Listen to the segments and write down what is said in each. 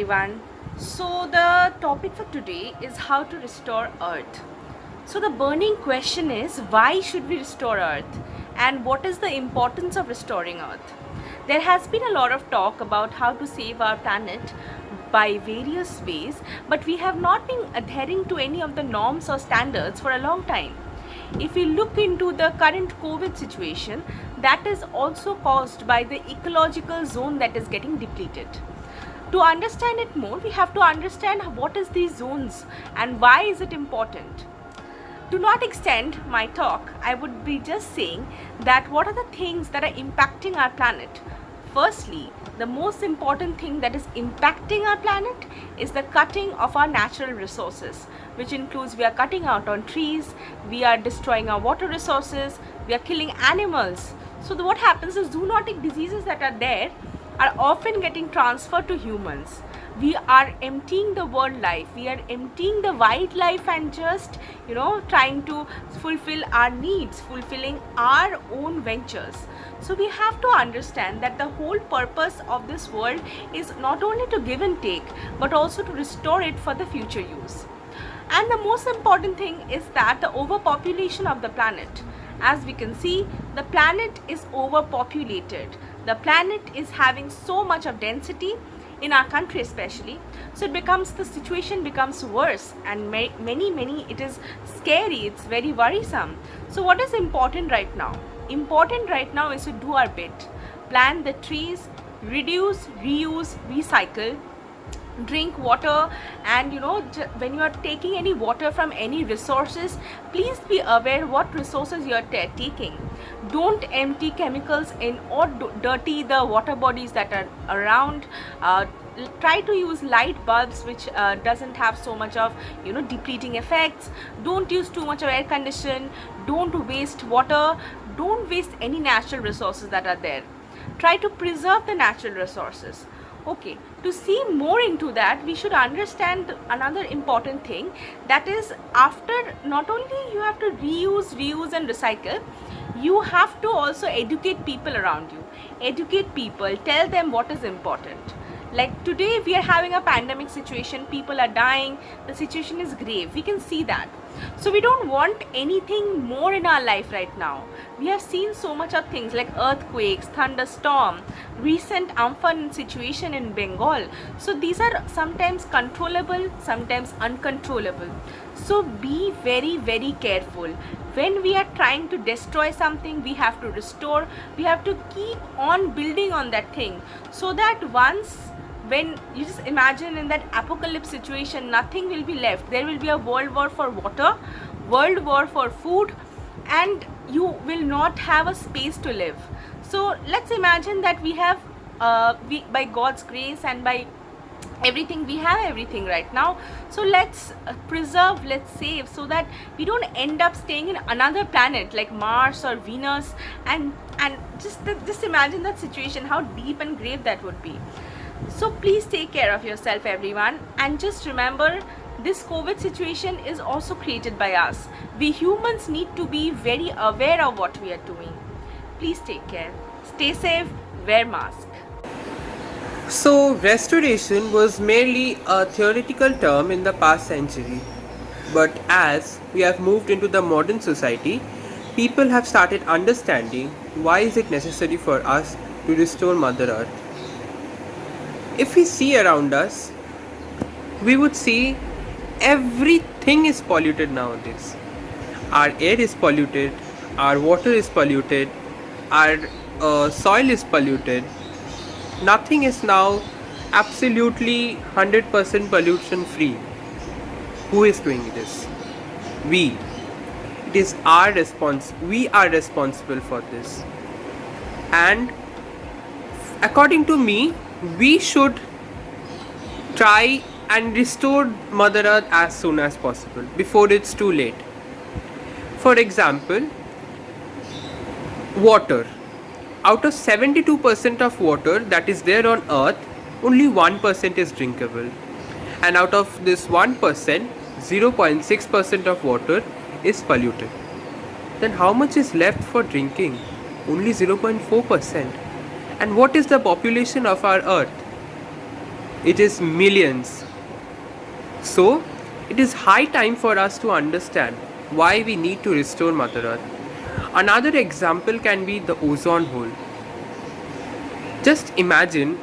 everyone. So, the topic for today is how to restore Earth. So, the burning question is why should we restore Earth and what is the importance of restoring Earth? There has been a lot of talk about how to save our planet by various ways, but we have not been adhering to any of the norms or standards for a long time. If we look into the current COVID situation, that is also caused by the ecological zone that is getting depleted. To understand it more, we have to understand what is these zones and why is it important. To not extend my talk, I would be just saying that what are the things that are impacting our planet. Firstly, the most important thing that is impacting our planet is the cutting of our natural resources, which includes we are cutting out on trees, we are destroying our water resources, we are killing animals. So what happens is zoonotic diseases that are there are often getting transferred to humans. We are emptying the world life, we are emptying the wildlife and just trying to fulfill our needs, fulfilling our own ventures. So we have to understand that the whole purpose of this world is not only to give and take but also to restore it for the future use. And the most important thing is that the overpopulation of the planet. As we can see, the planet is overpopulated. The planet is having so much of density in our country especially, so the situation becomes worse, and many it is scary, it's very worrisome. So what is important right now? Important right now is to do our bit, plant the trees, reduce, reuse, recycle, drink water, and when you are taking any water from any resources, please be aware what resources you are taking. Don't empty chemicals in or dirty the water bodies that are around. Try to use light bulbs which doesn't have so much of depleting effects. Don't use too much of air condition. Don't waste water. Don't waste any natural resources that are there. Try to preserve the natural resources. Okay, to see more into that, we should understand another important thing, that is, after not only you have to reuse and recycle, you have to also educate people around you. Educate people, tell them what is important. Like today we are having a pandemic situation, people are dying, the situation is grave, we can see that. So we don't want anything more in our life right now. We have seen so much of things like earthquakes, thunderstorm, recent Amphan situation in Bengal. So these are sometimes controllable, sometimes uncontrollable. So be very, very careful. When we are trying to destroy something, we have to restore, we have to keep on building on that thing, so that when you just imagine in that apocalypse situation, nothing will be left. There will be a world war for water, world war for food, and you will not have a space to live. So let's imagine that we have by God's grace and by everything, we have everything right now. So let's preserve, let's save, so that we don't end up staying in another planet like Mars or Venus, and just imagine that situation, how deep and grave that would be. So please take care of yourself, everyone, and just remember, this COVID situation is also created by us. We humans need to be very aware of what we are doing. Please take care, stay safe, wear mask. So, restoration was merely a theoretical term in the past century. But as we have moved into the modern society, people have started understanding why is it necessary for us to restore Mother Earth. If we see around us, we would see everything is polluted nowadays. Our air is polluted, our water is polluted, our soil is polluted. Nothing is now absolutely 100% pollution free. Who is doing this? We. It is our response. We are responsible for this. And according to me, we should try and restore Mother Earth as soon as possible, before it's too late. For example, water. Out of 72% of water that is there on Earth, only 1% is drinkable. And out of this 1%, 0.6% of water is polluted. Then how much is left for drinking? Only 0.4%. And what is the population of our Earth? it is millions. So, it is high time for us to understand why we need to restore Mother Earth. Another example can be the ozone hole. Just imagine,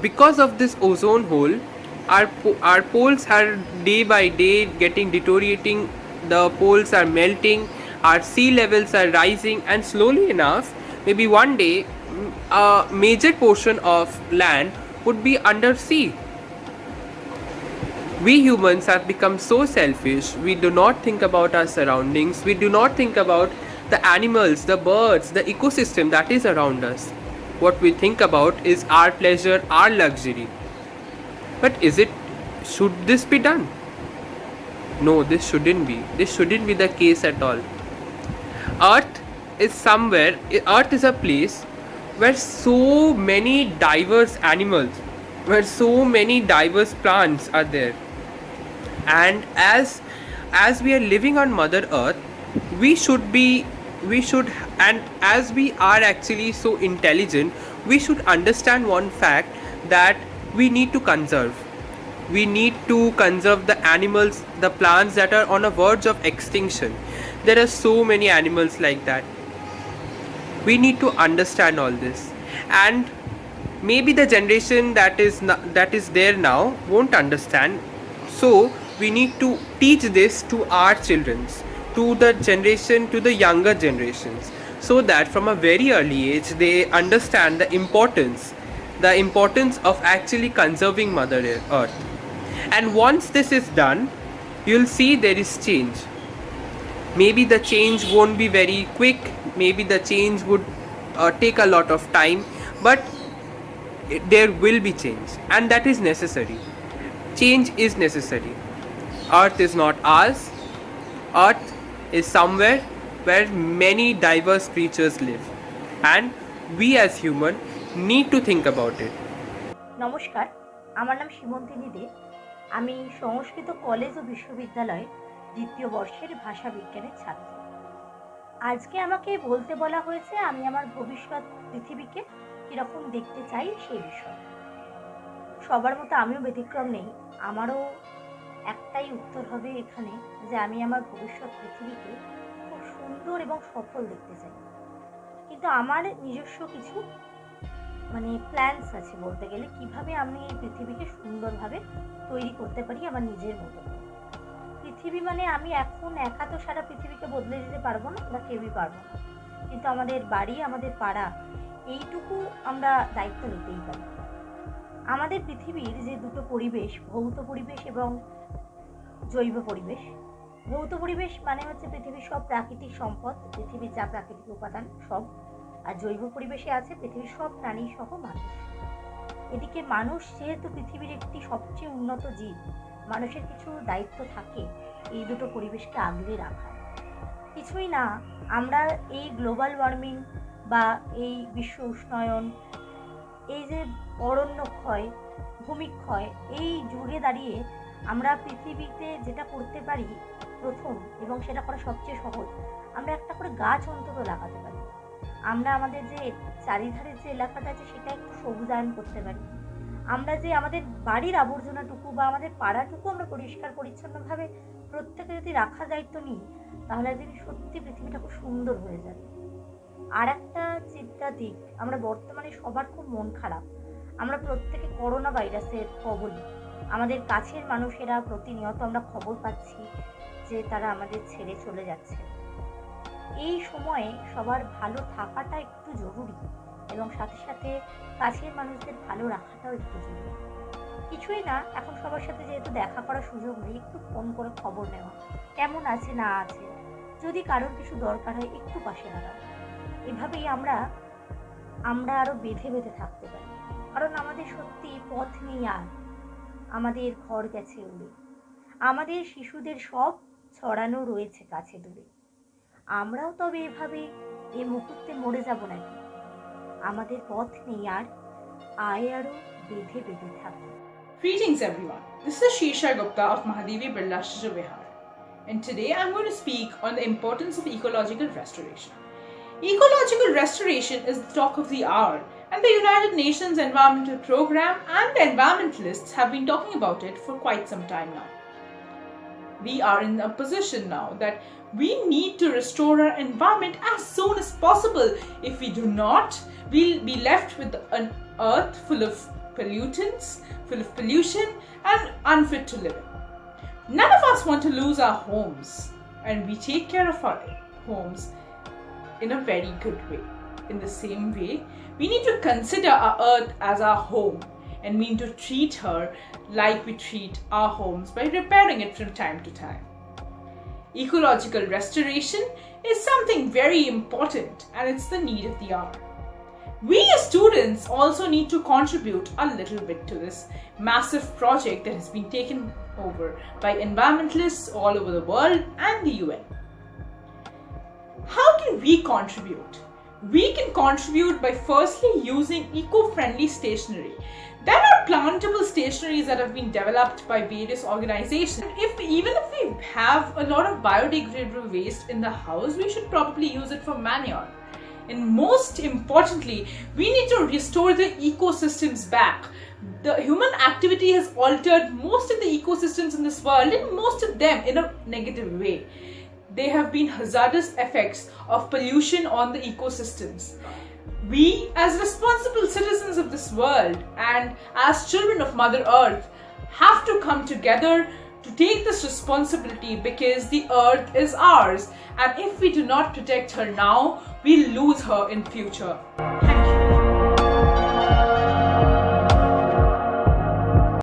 because of this ozone hole, our poles are day by day getting deteriorating, the poles are melting, our sea levels are rising, and slowly enough, maybe one day, a major portion of land would be under sea. We humans have become so selfish, we do not think about our surroundings, we do not think about the animals, the birds, the ecosystem that is around us. What we think about is our pleasure, our luxury. But should this be done? No, this shouldn't be. This shouldn't be the case at all. Earth Earth is a place where so many diverse animals, where so many diverse plants are there. And as we are living on Mother Earth, we should be we should and as we are actually so intelligent, we should understand one fact, that we need to conserve. We need to conserve the animals, the plants that are on a verge of extinction. There are so many animals like that. We need to understand all this, and maybe the generation that is there now won't understand. So we need to teach this to our children, to the younger generations, so that from a very early age they understand the importance of actually conserving Mother Earth. And once this is done, you'll see there is change. Maybe the change won't be very quick, maybe the change would take a lot of time, but there will be change, and that is necessary. Change is necessary. Earth is not ours. Earth is somewhere where many diverse creatures live, and we as human need to think about it. নমস্কার, আমার নাম সীমন্তিনী দে। আমি সংস্কৃত college ও বিশ্ববিদ্যালয়ে দ্বিতীয় বর্ষের ভাষা বিজ্ঞানের ছাত্র। আজকে আমাকে বলতে বলা হয়েছে আমি আমার ভবিষ্যৎ পৃথিবীকে কিরকম দেখতে চাই সেই বিষয়ে। সবার মতো আমিও ব্যতিক্রম নেই। আমারও একটাই উত্তর হবে এখানে, যে আমি আমার ভবিষ্যৎ পৃথিবীকে খুব সুন্দর এবং সফল দেখতে চাই। কিন্তু আমার নিজস্ব কিছু প্ল্যানস আছে, বলতে গেলে কিভাবে আমি এই পৃথিবীকে সুন্দরভাবে তৈরি করতে পারি আমার নিজের মতো। পৃথিবী আমি এখন একা তো সারা পৃথিবীকে বদলে দিতে পারবো না, বা কেউই পারবো না, কিন্তু আমাদের বাড়ি, আমাদের পাড়া, এইটুকু আমরা দায়িত্ব নিতেই পারি। আমাদের পৃথিবীর যে দুটো পরিবেশ, ভৌত পরিবেশ এবং জৈব পরিবেশ। ভৌত পরিবেশ হচ্ছে পৃথিবীর সব প্রাকৃতিক সম্পদ, পৃথিবীর যা প্রাকৃতিক উপাদান সব। আর জৈব পরিবেশে আছে পৃথিবীর সব প্রাণী সহ মানুষ। এদিকে মানুষ যেহেতু পৃথিবীর একটি সবচেয়ে উন্নত জীব, মানুষের কিছু দায়িত্ব থাকে এই দুটো পরিবেশকে আগলে রাখার। কিছুই না, আমরা এই গ্লোবাল ওয়ার্মিং বা এই বিশ্ব উষ্ণায়ন, এই যে অরণ্য ক্ষয়, ভূমিক্ষয়, এই যুগে দাঁড়িয়ে আমরা পৃথিবীতে যেটা করতে পারি প্রথম, এবং সেটা করা সবচেয়ে সহজ, আমরা একটা করে গাছ অন্তত লাগাতে পারি। আমরা আমাদের যে চারিধারের যে এলাকাটা আছে সেটা একটু সবুজায়ন করতে পারি। আমরা যে আমাদের বাড়ির আবর্জনাটুকু বা আমাদের পাড়াটুকু আমরা পরিষ্কার পরিচ্ছন্নভাবে প্রত্যেকে যদি রাখার দায়িত্ব নিই, তাহলে একদিন সত্যি পৃথিবীটা খুব সুন্দর হয়ে যাবে। আর একটা চিন্তা দিক, আমরা বর্তমানে সবার খুব মন খারাপ। আমরা প্রত্যেকে করোনা ভাইরাসের কবলে। আমাদের কাছের মানুষেরা প্রতিনিয়ত আমরা খবর পাচ্ছি যে তারা আমাদের ছেড়ে চলে যাচ্ছে। এই সময়ে সবার ভালো থাকাটা একটু জরুরি, এবং সাথে সাথে কাছের মানুষদের ভালো রাখাটাও একটু জরুরি। কিছুই না, এখন সবার সাথে যেহেতু দেখা করার সুযোগ নেই, একটু ফোন করে খবর নেওয়া, কেমন আছে না আছে, যদি কারোর কিছু দরকার হয় একটু পাশে দাঁড়ানো। এভাবেই আমরা আরো বেঁধে বেঁধে থাকতে পারি। কারণ আমাদের সত্যি পথ নেই আর, আমাদের ঘর গেছে উড়ে, আমাদের শিশুদের সব ছড়ানো রয়েছে কাছে দূরে। আমরাও তবে এভাবে এই মুহূর্তে মরে যাব নাকি? আমাদের পথ নেই আর, আয় আরো বেঁধে বেঁধে থাকি। Greetings everyone, this is Shirsha Gupta of Mahadevi Birla Shishu Vihar, and today I'm going to speak on the importance of ecological restoration. Ecological restoration is the talk of the hour and the United Nations Environmental Programme and the environmentalists have been talking about it for quite some time now. We are in a position now that we need to restore our environment as soon as possible. If we do not, we'll be left with an earth full of pollutants, full of pollution, and unfit to live in. None of us want to lose our homes, and we take care of our homes in a very good way. In the same way, we need to consider our earth as our home, and we need to treat her like we treat our homes by repairing it from time to time. Ecological restoration is something very important, and it's the need of the hour. We as students also need to contribute a little bit to this massive project that has been taken over by environmentalists all over the world and the UN. How can we contribute? We can contribute by firstly using eco-friendly stationery. There are plantable stationeries that have been developed by various organizations. Even if we have a lot of biodegradable waste in the house, we should probably use it for manure. And most importantly, we need to restore the ecosystems back. The human activity has altered most of the ecosystems in this world, and most of them in a negative way. There have been hazardous effects of pollution on the ecosystems. We, as responsible citizens of this world and as children of Mother Earth, have to come together to take this responsibility, because the earth is ours, and if we do not protect her now, we'll lose her in future.